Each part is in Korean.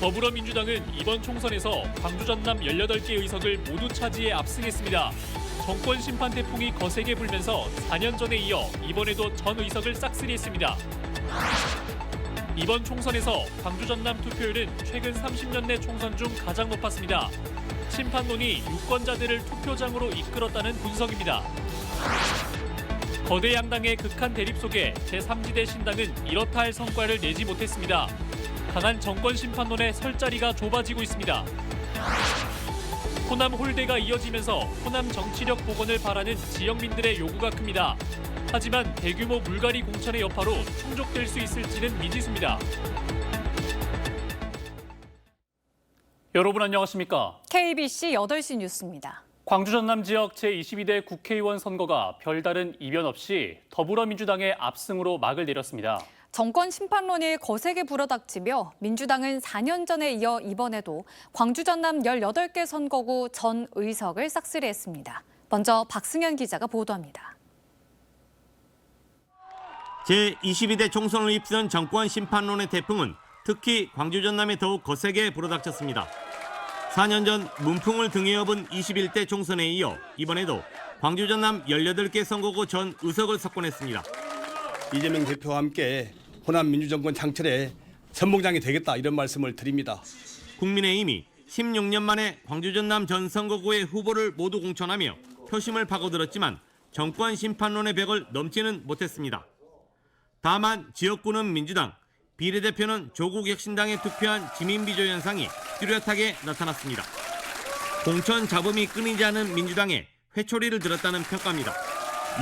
더불어민주당은 이번 총선에서 광주 전남 18개 의석을 모두 차지해 압승했습니다. 정권 심판 태풍이 거세게 불면서 4년 전에 이어 이번에도 전 의석을 싹쓸이했습니다. 이번 총선에서 광주 전남 투표율은 최근 30년 내 총선 중 가장 높았습니다. 심판론이 유권자들을 투표장으로 이끌었다는 분석입니다. 거대 양당의 극한 대립 속에 제3지대 신당은 이렇다 할 성과를 내지 못했습니다. 강한 정권 심판론에 설 자리가 좁아지고 있습니다. 호남 홀대가 이어지면서 호남 정치력 복원을 바라는 지역민들의 요구가 큽니다. 하지만 대규모 물갈이 공천의 여파로 충족될 수 있을지는 미지수입니다. 여러분 안녕하십니까? KBC 8시 뉴스입니다. 광주 전남 지역 제22대 국회의원 선거가 별다른 이변 없이 더불어민주당의 압승으로 막을 내렸습니다. 정권 심판론이 거세게 불어닥치며 민주당은 4년 전에 이어 이번에도 광주 전남 18개 선거구 전 의석을 싹쓸이했습니다. 먼저 박승현 기자가 보도합니다. 제22대 총선을 휩쓴 정권 심판론의 태풍은 특히 광주 전남에 더욱 거세게 불어닥쳤습니다. 4년 전 문풍을 등에 업은 21대 총선에 이어 이번에도 광주 전남 18개 선거구 전 의석을 석권했습니다. 이재명 대표와 함께 호남 민주정권 창출에 선봉장이 되겠다 이런 말씀을 드립니다. 국민의힘이 16년 만에 광주 전남 전 선거구의 후보를 모두 공천하며 표심을 파고들었지만 정권 심판론의 벽을 넘지는 못했습니다. 다만 지역구는 민주당, 비례대표는 조국혁신당에 투표한 지민비조 현상이 뚜렷하게 나타났습니다. 공천 잡음이 끊이지 않은 민주당에 회초리를 들었다는 평가입니다.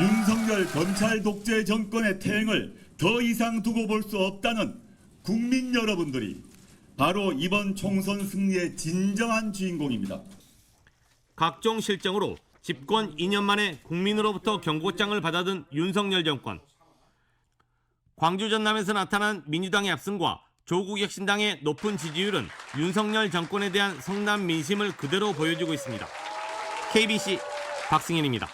윤석열 검찰 독재 정권의 퇴행을 더 이상 두고 볼 수 없다는 국민 여러분들이 바로 이번 총선 승리의 진정한 주인공입니다. 각종 실정으로 집권 2년 만에 국민으로부터 경고장을 받아든 윤석열 정권. 광주 전남에서 나타난 민주당의 압승과 조국혁신당의 높은 지지율은 윤석열 정권에 대한 성남 민심을 그대로 보여주고 있습니다. KBC 박승현입니다.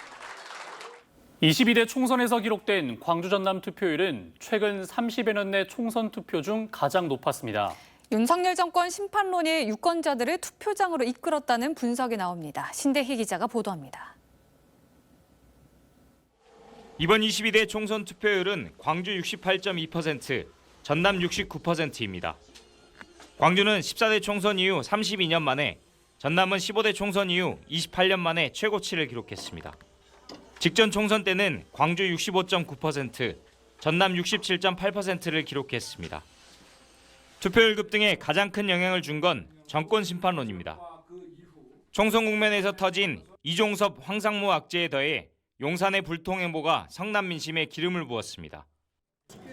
22대 총선에서 기록된 광주 전남 투표율은 최근 30여 년 내 총선 투표 중 가장 높았습니다. 윤석열 정권 심판론이 유권자들을 투표장으로 이끌었다는 분석이 나옵니다. 신대희 기자가 보도합니다. 이번 22대 총선 투표율은 광주 68.2%, 전남 69%입니다. 광주는 14대 총선 이후 32년 만에, 전남은 15대 총선 이후 28년 만에 최고치를 기록했습니다. 직전 총선 때는 광주 65.9%, 전남 67.8%를 기록했습니다. 투표율 급등에 가장 큰 영향을 준 건 정권 심판론입니다. 총선 국면에서 터진 이종섭 황상무 악재에 더해 용산의 불통행보가 성남 민심에 기름을 부었습니다.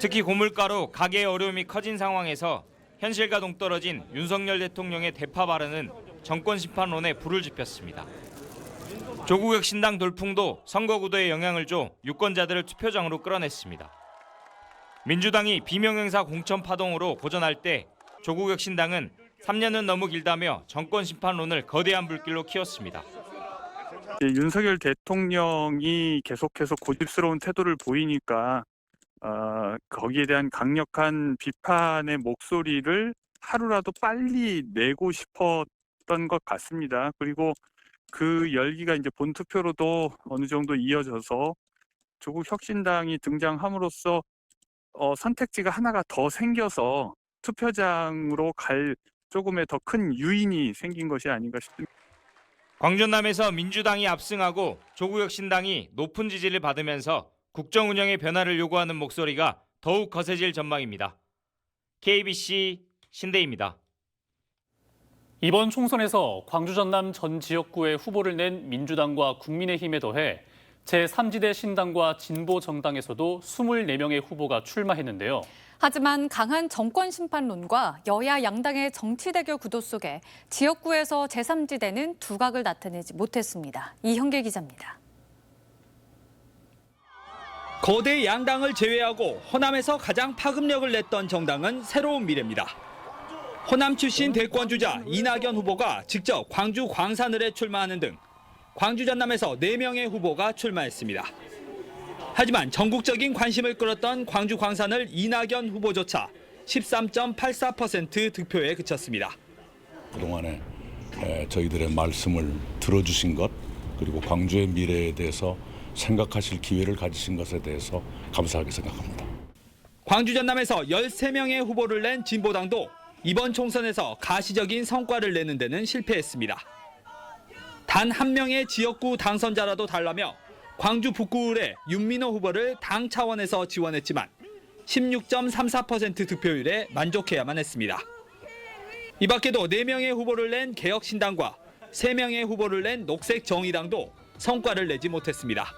특히 고물가로 가계의 어려움이 커진 상황에서 현실과 동떨어진 윤석열 대통령의 대파 발언은 정권 심판론에 불을 지폈습니다. 조국혁신당 돌풍도 선거구도에 영향을 줘 유권자들을 투표장으로 끌어냈습니다. 민주당이 비명행사 공천 파동으로 고전할 때 조국혁신당은 3년은 너무 길다며 정권 심판론을 거대한 불길로 키웠습니다. 윤석열 대통령이 계속해서 고집스러운 태도를 보이니까 거기에 대한 강력한 비판의 목소리를 하루라도 빨리 내고 싶었던 것 같습니다. 그리고 그 열기가 이제 본투표로도 어느 정도 이어져서 조국 혁신당이 등장함으로써 선택지가 하나가 더 생겨서 투표장으로 갈 조금의 더 큰 유인이 생긴 것이 아닌가 싶습니다. 광주 전남에서 민주당이 압승하고 조국혁신당이 높은 지지를 받으면서 국정 운영의 변화를 요구하는 목소리가 더욱 거세질 전망입니다. KBC 신대희입니다. 이번 총선에서 광주 전남 전 지역구에 후보를 낸 민주당과 국민의힘에 더해 제3지대 신당과 진보정당에서도 24명의 후보가 출마했는데요. 하지만 강한 정권 심판론과 여야 양당의 정치 대결 구도 속에 지역구에서 제3지대는 두각을 나타내지 못했습니다. 이형길 기자입니다. 거대 양당을 제외하고 호남에서 가장 파급력을 냈던 정당은 새로운 미래입니다. 호남 출신 대권주자 이낙연 후보가 직접 광주 광산을에 출마하는 등 광주 전남에서 4명의 후보가 출마했습니다. 하지만 전국적인 관심을 끌었던 광주 광산을 이낙연 후보조차 13.84% 득표에 그쳤습니다. 그동안에 저희들의 말씀을 들어주신 것, 그리고 광주의 미래에 대해서 생각하실 기회를 가지신 것에 대해서 감사하게 생각합니다. 광주 전남에서 13명의 후보를 낸 진보당도 이번 총선에서 가시적인 성과를 내는 데는 실패했습니다. 단 한 명의 지역구 당선자라도 달라며 광주 북구을의 윤민호 후보를 당 차원에서 지원했지만 16.34% 득표율에 만족해야만 했습니다. 이 밖에도 4명의 후보를 낸 개혁신당과 3명의 후보를 낸 녹색정의당도 성과를 내지 못했습니다.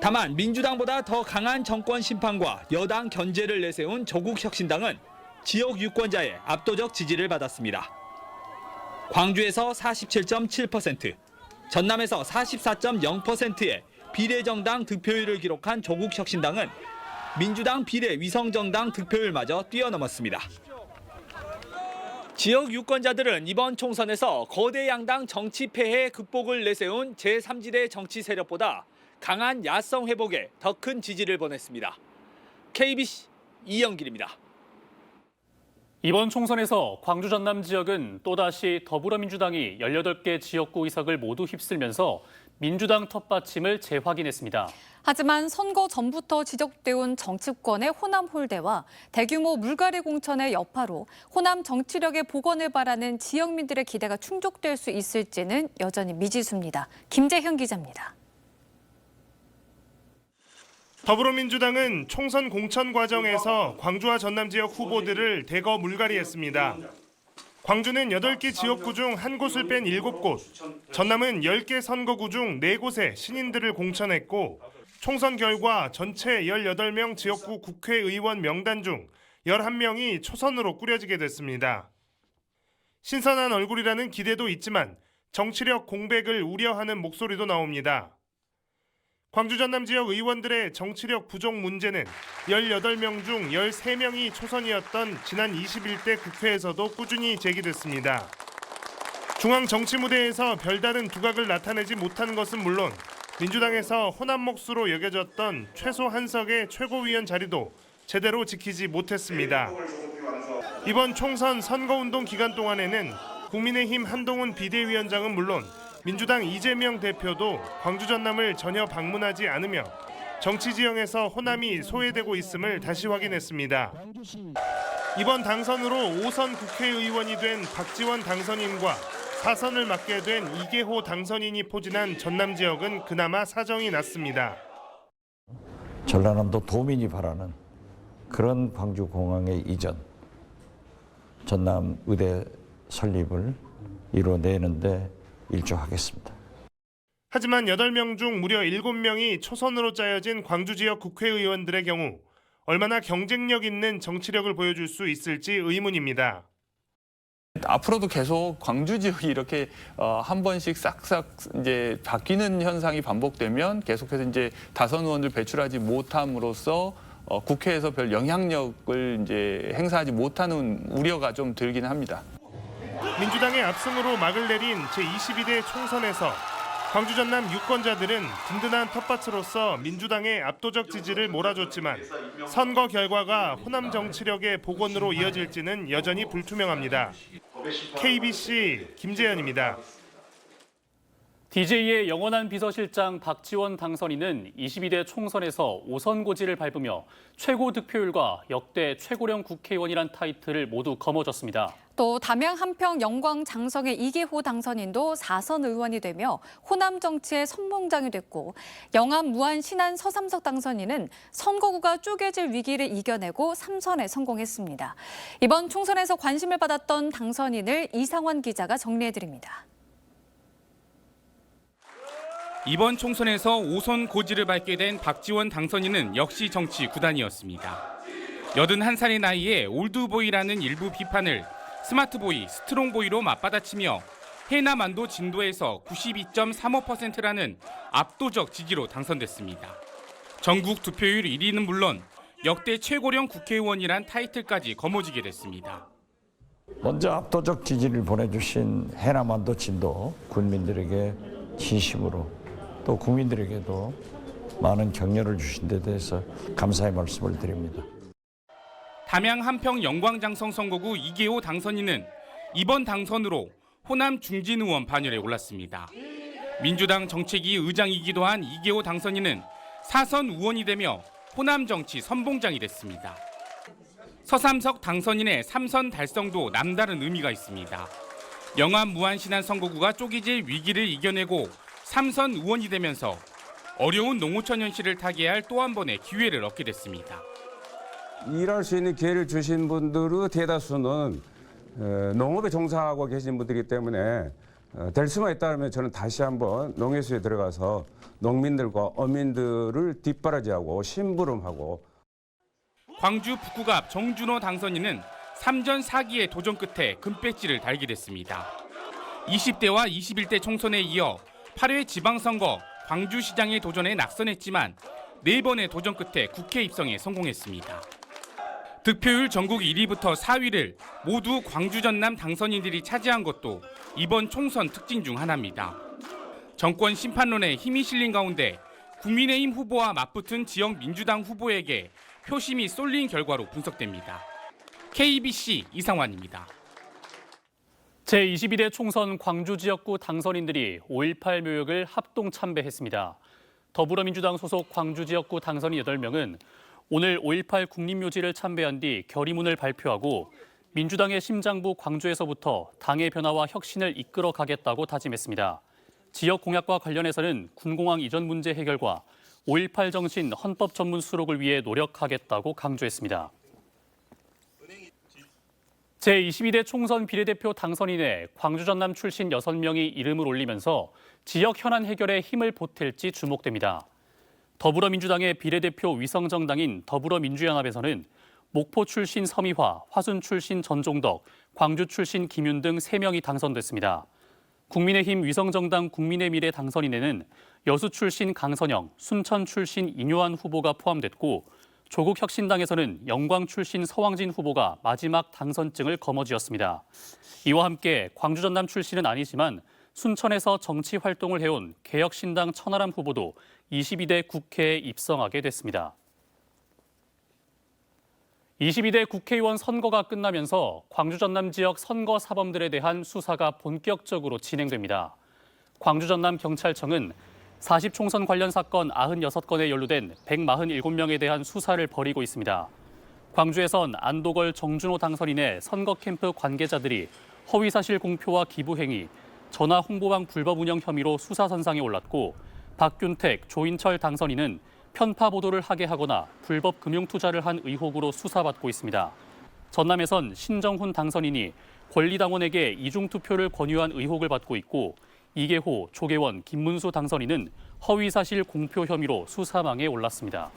다만 민주당보다 더 강한 정권 심판과 여당 견제를 내세운 조국혁신당은 지역 유권자의 압도적 지지를 받았습니다. 광주에서 47.7%, 전남에서 44.0%의 비례정당 득표율을 기록한 조국혁신당은 민주당 비례위성정당 득표율마저 뛰어넘었습니다. 지역 유권자들은 이번 총선에서 거대 양당 정치 폐해 극복을 내세운 제3지대 정치 세력보다 강한 야성 회복에 더 큰 지지를 보냈습니다. KBC 이영길입니다. 이번 총선에서 광주 전남 지역은 또다시 더불어민주당이 18개 지역구 의석을 모두 휩쓸면서 민주당 텃받침을 재확인했습니다. 하지만 선거 전부터 지적돼온 정치권의 호남 홀대와 대규모 물갈이 공천의 여파로 호남 정치력의 복원을 바라는 지역민들의 기대가 충족될 수 있을지는 여전히 미지수입니다. 김재현 기자입니다. 더불어민주당은 총선 공천 과정에서 광주와 전남 지역 후보들을 대거 물갈이했습니다. 광주는 8개 지역구 중 한 곳을 뺀 7곳, 전남은 10개 선거구 중 4곳에 신인들을 공천했고 총선 결과 전체 18명 지역구 국회의원 명단 중 11명이 초선으로 꾸려지게 됐습니다. 신선한 얼굴이라는 기대도 있지만 정치력 공백을 우려하는 목소리도 나옵니다. 광주 전남 지역 의원들의 정치력 부족 문제는 18명 중 13명이 초선이었던 지난 21대 국회에서도 꾸준히 제기됐습니다. 중앙 정치 무대에서 별다른 두각을 나타내지 못한 것은 물론 민주당에서 호남 몫으로 여겨졌던 최소 한석의 최고위원 자리도 제대로 지키지 못했습니다. 이번 총선 선거운동 기간 동안에는 국민의힘 한동훈 비대위원장은 물론 민주당 이재명 대표도 광주 전남을 전혀 방문하지 않으며 정치 지형에서 호남이 소외되고 있음을 다시 확인했습니다. 이번 당선으로 5선 국회의원이 된 박지원 당선인과 4선을 맡게 된 이계호 당선인이 포진한 전남 지역은 그나마 사정이 났습니다. 전라남도 도민이 바라는 그런 광주공항의 이전, 전남 의대 설립을 이뤄내는데 일조하겠습니다. 하지만 8명 중 무려 7명이 초선으로 짜여진 광주 지역 국회의원들의 경우 얼마나 경쟁력 있는 정치력을 보여줄 수 있을지 의문입니다. 앞으로도 계속 광주 지역이 이렇게 한 번씩 싹싹 이제 바뀌는 현상이 반복되면 계속해서 이제 다선 의원을 배출하지 못함으로써 국회에서 별 영향력을 이제 행사하지 못하는 우려가 좀 들긴 합니다. 민주당의 압승으로 막을 내린 제22대 총선에서 광주 전남 유권자들은 든든한 텃밭으로서 민주당의 압도적 지지를 몰아줬지만 선거 결과가 호남 정치력의 복원으로 이어질지는 여전히 불투명합니다. KBC 김재현입니다. DJ의 영원한 비서실장 박지원 당선인은 22대 총선에서 5선 고지를 밟으며 최고 득표율과 역대 최고령 국회의원이란 타이틀을 모두 거머쥐었습니다. 또 담양 한평 영광 장성의 이계호 당선인도 4선 의원이 되며 호남 정치의 선봉장이 됐고 영암 무안 신안 서삼석 당선인은 선거구가 쪼개질 위기를 이겨내고 3선에 성공했습니다. 이번 총선에서 관심을 받았던 당선인을 이상원 기자가 정리해드립니다. 이번 총선에서 5선 고지를 밟게 된 박지원 당선인은 역시 정치 구단이었습니다. 81살의 나이에 올드보이라는 일부 비판을 스마트보이, 스트롱보이로 맞받아치며 해남안도 진도에서 92.35%라는 압도적 지지로 당선됐습니다. 전국 득표율 1위는 물론 역대 최고령 국회의원이란 타이틀까지 거머쥐게 됐습니다. 먼저 압도적 지지를 보내주신 해남안도 진도 군민들에게 진심으로 또 국민들에게도 많은 격려를 주신 데 대해서 감사의 말씀을 드립니다. 담양 한평 영광장성 선거구 이계호 당선인은 이번 당선으로 호남 중진 의원 반열에 올랐습니다. 민주당 정책위 의장이기도 한 이계호 당선인은 4선 의원이 되며 호남 정치 선봉장이 됐습니다. 서삼석 당선인의 3선 달성도 남다른 의미가 있습니다. 영암 무안신안 선거구가 쪼개질 위기를 이겨내고 3선 의원이 되면서 어려운 농어촌 현실을 타개할 또 한 번의 기회를 얻게 됐습니다. 일할 수 있는 기회를 주신 분들의 대다수는 농업에 종사하고 계신 분들이기 때문에 될 수만 있다면 저는 다시 한번 농해수에 들어가서 농민들과 어민들을 뒷바라지하고 심부름하고. 광주 북구갑 정준호 당선인은 3전 4기의 도전 끝에 금배지를 달게 됐습니다. 20대와 21대 총선에 이어 8회 지방선거 광주시장의 도전에 낙선했지만 4번의 도전 끝에 국회 입성에 성공했습니다. 득표율 전국 1위부터 4위를 모두 광주 전남 당선인들이 차지한 것도 이번 총선 특징 중 하나입니다. 정권 심판론에 힘이 실린 가운데 국민의힘 후보와 맞붙은 지역 민주당 후보에게 표심이 쏠린 결과로 분석됩니다. KBC 이상환입니다. 제22대 총선 광주 지역구 당선인들이 5.18 묘역을 합동 참배했습니다. 더불어민주당 소속 광주 지역구 당선인 8명은 오늘 5.18 국립묘지를 참배한 뒤 결의문을 발표하고 민주당의 심장부 광주에서부터 당의 변화와 혁신을 이끌어 가겠다고 다짐했습니다. 지역 공약과 관련해서는 군공항 이전 문제 해결과 5.18 정신 헌법 전문 수록을 위해 노력하겠다고 강조했습니다. 제22대 총선 비례대표 당선인에 광주 전남 출신 6명이 이름을 올리면서 지역 현안 해결에 힘을 보탤지 주목됩니다. 더불어민주당의 비례대표 위성정당인 더불어민주연합에서는 목포 출신 서미화, 화순 출신 전종덕, 광주 출신 김윤 등 3명이 당선됐습니다. 국민의힘 위성정당 국민의미래 당선인에는 여수 출신 강선영, 순천 출신 인효한 후보가 포함됐고 조국혁신당에서는 영광 출신 서왕진 후보가 마지막 당선증을 거머쥐었습니다. 이와 함께 광주 전남 출신은 아니지만 순천에서 정치 활동을 해온 개혁신당 천하람 후보도 22대 국회에 입성하게 됐습니다. 22대 국회의원 선거가 끝나면서 광주 전남 지역 선거 사범들에 대한 수사가 본격적으로 진행됩니다. 광주 전남 경찰청은 40총선 관련 사건 96건에 연루된 147명에 대한 수사를 벌이고 있습니다. 광주에선 안도걸 정준호 당선인의 선거 캠프 관계자들이 허위사실 공표와 기부행위, 전화 홍보방 불법 운영 혐의로 수사선상에 올랐고 박균택, 조인철 당선인은 편파 보도를 하게 하거나 불법 금융투자를 한 의혹으로 수사받고 있습니다. 전남에선 신정훈 당선인이 권리당원에게 이중투표를 권유한 의혹을 받고 있고 이계호, 조계원, 김문수 당선인은 허위사실 공표 혐의로 수사망에 올랐습니다.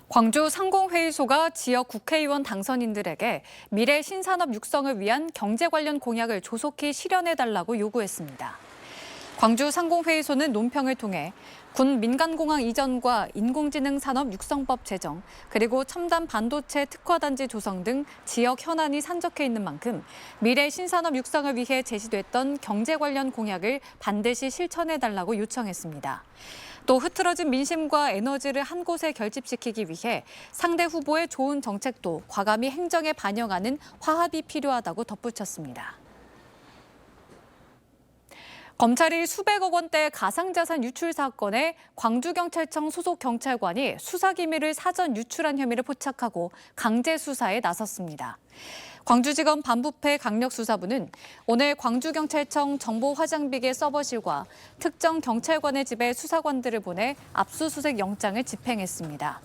광주 상공회의소가 지역 국회의원 당선인들에게 미래 신산업 육성을 위한 경제 관련 공약을 조속히 실현해달라고 요구했습니다. 광주 상공회의소는 논평을 통해 군 민간공항 이전과 인공지능 산업 육성법 제정, 그리고 첨단 반도체 특화단지 조성 등 지역 현안이 산적해 있는 만큼 미래 신산업 육성을 위해 제시됐던 경제 관련 공약을 반드시 실천해달라고 요청했습니다. 또 흐트러진 민심과 에너지를 한 곳에 결집시키기 위해 상대 후보의 좋은 정책도 과감히 행정에 반영하는 화합이 필요하다고 덧붙였습니다. 검찰이 수백억 원대 가상자산 유출 사건에 광주경찰청 소속 경찰관이 수사기밀을 사전 유출한 혐의를 포착하고 강제 수사에 나섰습니다. 광주지검 반부패 강력수사부는 오늘 광주경찰청 정보화장비계 서버실과 특정 경찰관의 집에 수사관들을 보내 압수수색 영장을 집행했습니다.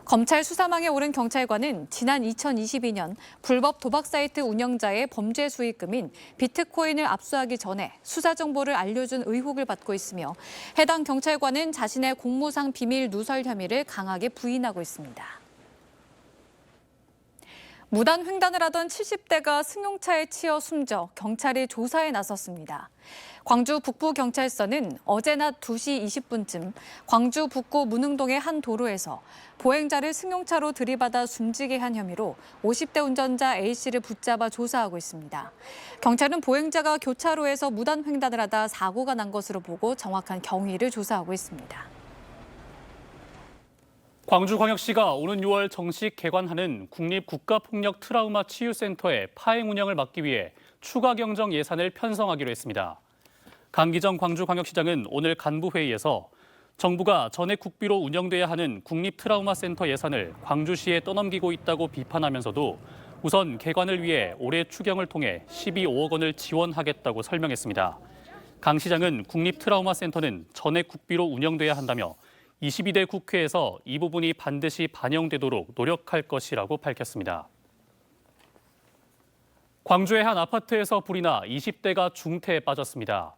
검찰 수사망에 오른 경찰관은 지난 2022년 불법 도박 사이트 운영자의 범죄 수익금인 비트코인을 압수하기 전에 수사 정보를 알려준 의혹을 받고 있으며 해당 경찰관은 자신의 공무상 비밀 누설 혐의를 강하게 부인하고 있습니다. 무단 횡단을 하던 70대가 승용차에 치여 숨져 경찰이 조사에 나섰습니다. 광주 북부경찰서는 어제 낮 2시 20분쯤 광주 북구 문흥동의 한 도로에서 보행자를 승용차로 들이받아 숨지게 한 혐의로 50대 운전자 A씨를 붙잡아 조사하고 있습니다. 경찰은 보행자가 교차로에서 무단 횡단을 하다 사고가 난 것으로 보고 정확한 경위를 조사하고 있습니다. 광주광역시가 오는 6월 정식 개관하는 국립국가폭력 트라우마 치유센터의 파행 운영을 막기 위해 추가 경정 예산을 편성하기로 했습니다. 강기정 광주광역시장은 오늘 간부회의에서 정부가 전액 국비로 운영돼야 하는 국립트라우마센터 예산을 광주시에 떠넘기고 있다고 비판하면서도 우선 개관을 위해 올해 추경을 통해 12억 원을 지원하겠다고 설명했습니다. 강 시장은 국립트라우마센터는 전액 국비로 운영돼야 한다며 22대 국회에서 이 부분이 반드시 반영되도록 노력할 것이라고 밝혔습니다. 광주의 한 아파트에서 불이 나 20대가 중태에 빠졌습니다.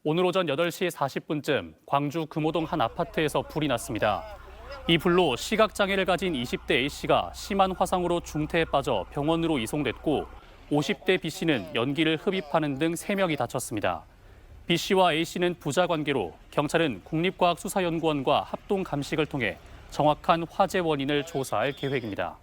오늘 오전 8시 40분쯤 광주 금호동 한 아파트에서 불이 났습니다. 이 불로 시각장애를 가진 20대 A씨가 심한 화상으로 중태에 빠져 병원으로 이송됐고 50대 B씨는 연기를 흡입하는 등 3명이 다쳤습니다. B씨와 A씨는 부자 관계로 경찰은 국립과학수사연구원과 합동 감식을 통해 정확한 화재 원인을 조사할 계획입니다.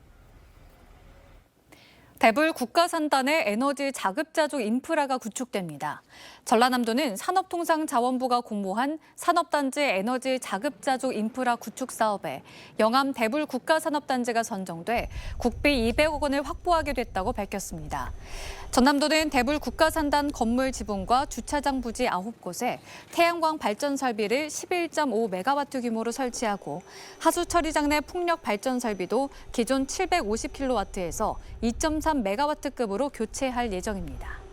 대불 국가산단의 에너지 자급자족 인프라가 구축됩니다. 전라남도는 산업통상자원부가 공모한 산업단지 에너지 자급자족 인프라 구축 사업에 영암 대불 국가산업단지가 선정돼 국비 200억 원을 확보하게 됐다고 밝혔습니다. 전남도는 대불 국가산단 건물 지붕과 주차장 부지 9곳에 태양광 발전 설비를 11.5메가와트 규모로 설치하고 하수 처리장 내 풍력 발전 설비도 기존 750kW에서 2.3메가와트급으로 교체할 예정입니다.